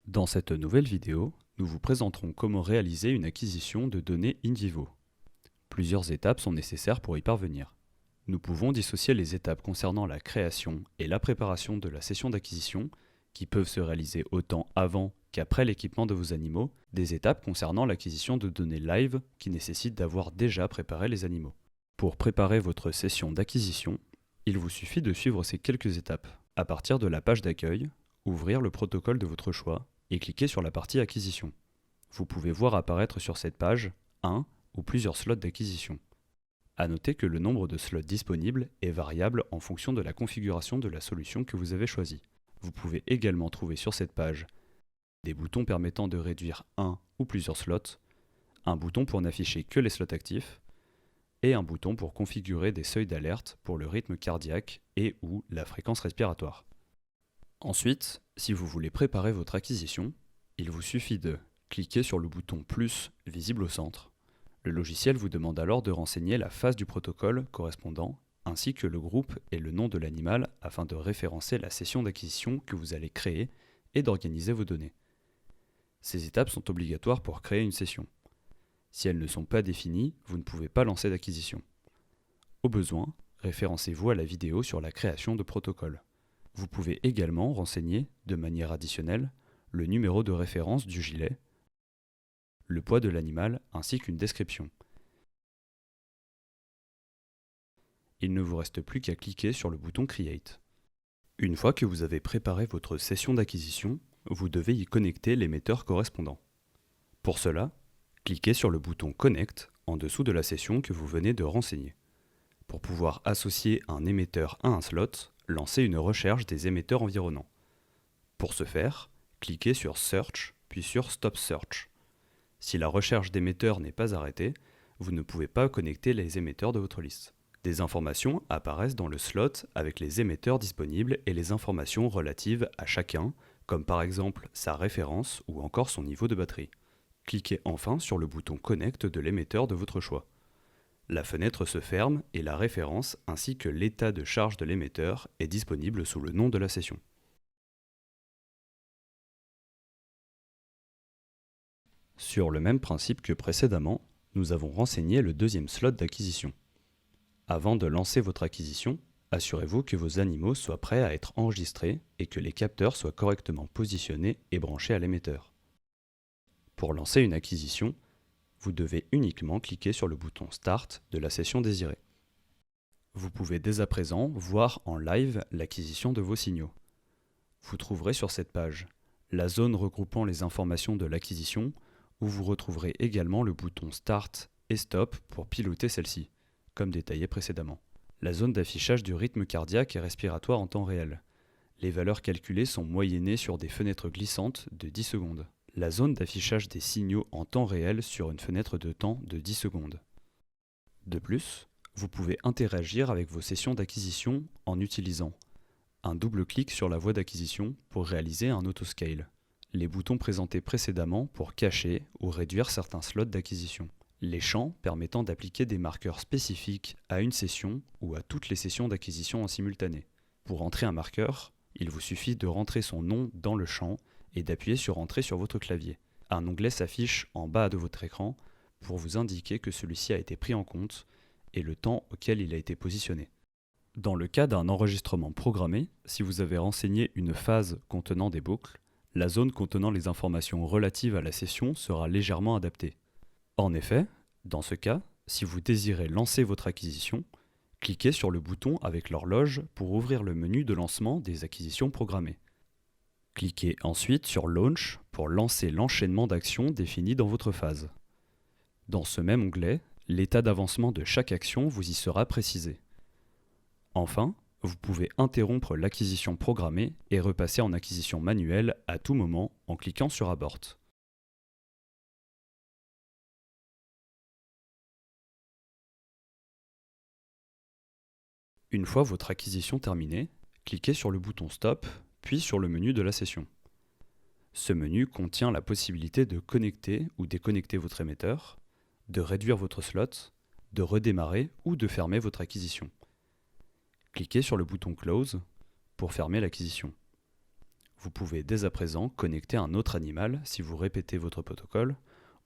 Dans cette nouvelle vidéo, nous vous présenterons comment réaliser une acquisition de données in vivo. Plusieurs étapes sont nécessaires pour y parvenir. Nous pouvons dissocier les étapes concernant la création et la préparation de la session d'acquisition, qui peuvent se réaliser autant avant qu'après l'équipement de vos animaux, des étapes concernant l'acquisition de données live qui nécessitent d'avoir déjà préparé les animaux. Pour préparer votre session d'acquisition, il vous suffit de suivre ces quelques étapes. À partir de la page d'accueil, ouvrir le protocole de votre choix et cliquer sur la partie acquisition. Vous pouvez voir apparaître sur cette page un ou plusieurs slots d'acquisition. À noter que le nombre de slots disponibles est variable en fonction de la configuration de la solution que vous avez choisie. Vous pouvez également trouver sur cette page des boutons permettant de réduire un ou plusieurs slots, un bouton pour n'afficher que les slots actifs, et un bouton pour configurer des seuils d'alerte pour le rythme cardiaque et ou la fréquence respiratoire. Ensuite, si vous voulez préparer votre acquisition, il vous suffit de cliquer sur le bouton plus visible au centre. Le logiciel vous demande alors de renseigner la phase du protocole correspondant, ainsi que le groupe et le nom de l'animal afin de référencer la session d'acquisition que vous allez créer et d'organiser vos données. Ces étapes sont obligatoires pour créer une session. Si elles ne sont pas définies, vous ne pouvez pas lancer d'acquisition. Au besoin, référencez-vous à la vidéo sur la création de protocole. Vous pouvez également renseigner, de manière additionnelle, le numéro de référence du gilet, le poids de l'animal ainsi qu'une description. Il ne vous reste plus qu'à cliquer sur le bouton Create. Une fois que vous avez préparé votre session d'acquisition, vous devez y connecter l'émetteur correspondant. Pour cela, cliquez sur le bouton Connect en dessous de la session que vous venez de renseigner. Pour pouvoir associer un émetteur à un slot, lancez une recherche des émetteurs environnants. Pour ce faire, cliquez sur Search puis sur Stop Search. Si la recherche d'émetteurs n'est pas arrêtée, vous ne pouvez pas connecter les émetteurs de votre liste. Des informations apparaissent dans le slot avec les émetteurs disponibles et les informations relatives à chacun, comme par exemple sa référence ou encore son niveau de batterie. Cliquez enfin sur le bouton Connect de l'émetteur de votre choix. La fenêtre se ferme et la référence ainsi que l'état de charge de l'émetteur est disponible sous le nom de la session. Sur le même principe que précédemment, nous avons renseigné le deuxième slot d'acquisition. Avant de lancer votre acquisition, assurez-vous que vos animaux soient prêts à être enregistrés et que les capteurs soient correctement positionnés et branchés à l'émetteur. Pour lancer une acquisition, vous devez uniquement cliquer sur le bouton Start de la session désirée. Vous pouvez dès à présent voir en live l'acquisition de vos signaux. Vous trouverez sur cette page la zone regroupant les informations de l'acquisition, où vous retrouverez également le bouton Start et Stop pour piloter celle-ci, comme détaillé précédemment. La zone d'affichage du rythme cardiaque et respiratoire en temps réel. Les valeurs calculées sont moyennées sur des fenêtres glissantes de 10 secondes. La zone d'affichage des signaux en temps réel sur une fenêtre de temps de 10 secondes. De plus, vous pouvez interagir avec vos sessions d'acquisition en utilisant un double clic sur la voie d'acquisition pour réaliser un autoscale, les boutons présentés précédemment pour cacher ou réduire certains slots d'acquisition, les champs permettant d'appliquer des marqueurs spécifiques à une session ou à toutes les sessions d'acquisition en simultané. Pour entrer un marqueur, il vous suffit de rentrer son nom dans le champ et d'appuyer sur Entrée sur votre clavier. Un onglet s'affiche en bas de votre écran pour vous indiquer que celui-ci a été pris en compte et le temps auquel il a été positionné. Dans le cas d'un enregistrement programmé, si vous avez renseigné une phase contenant des boucles, la zone contenant les informations relatives à la session sera légèrement adaptée. En effet, dans ce cas, si vous désirez lancer votre acquisition, cliquez sur le bouton avec l'horloge pour ouvrir le menu de lancement des acquisitions programmées. Cliquez ensuite sur Launch pour lancer l'enchaînement d'actions définies dans votre phase. Dans ce même onglet, l'état d'avancement de chaque action vous y sera précisé. Enfin, vous pouvez interrompre l'acquisition programmée et repasser en acquisition manuelle à tout moment en cliquant sur Abort. Une fois votre acquisition terminée, cliquez sur le bouton Stop, puis sur le menu de la session. Ce menu contient la possibilité de connecter ou déconnecter votre émetteur, de réduire votre slot, de redémarrer ou de fermer votre acquisition. Cliquez sur le bouton Close pour fermer l'acquisition. vous pouvez dès à présent connecter un autre animal si vous répétez votre protocole,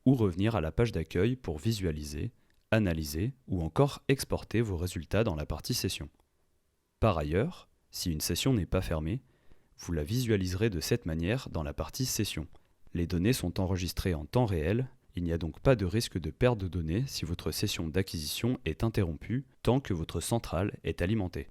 ou revenir à la page d'accueil pour visualiser, analyser ou encore exporter vos résultats dans la partie session. Par ailleurs, si une session n'est pas fermée, vous la visualiserez de cette manière dans la partie session. Les données sont enregistrées en temps réel, il n'y a donc pas de risque de perte de données si votre session d'acquisition est interrompue tant que votre centrale est alimentée.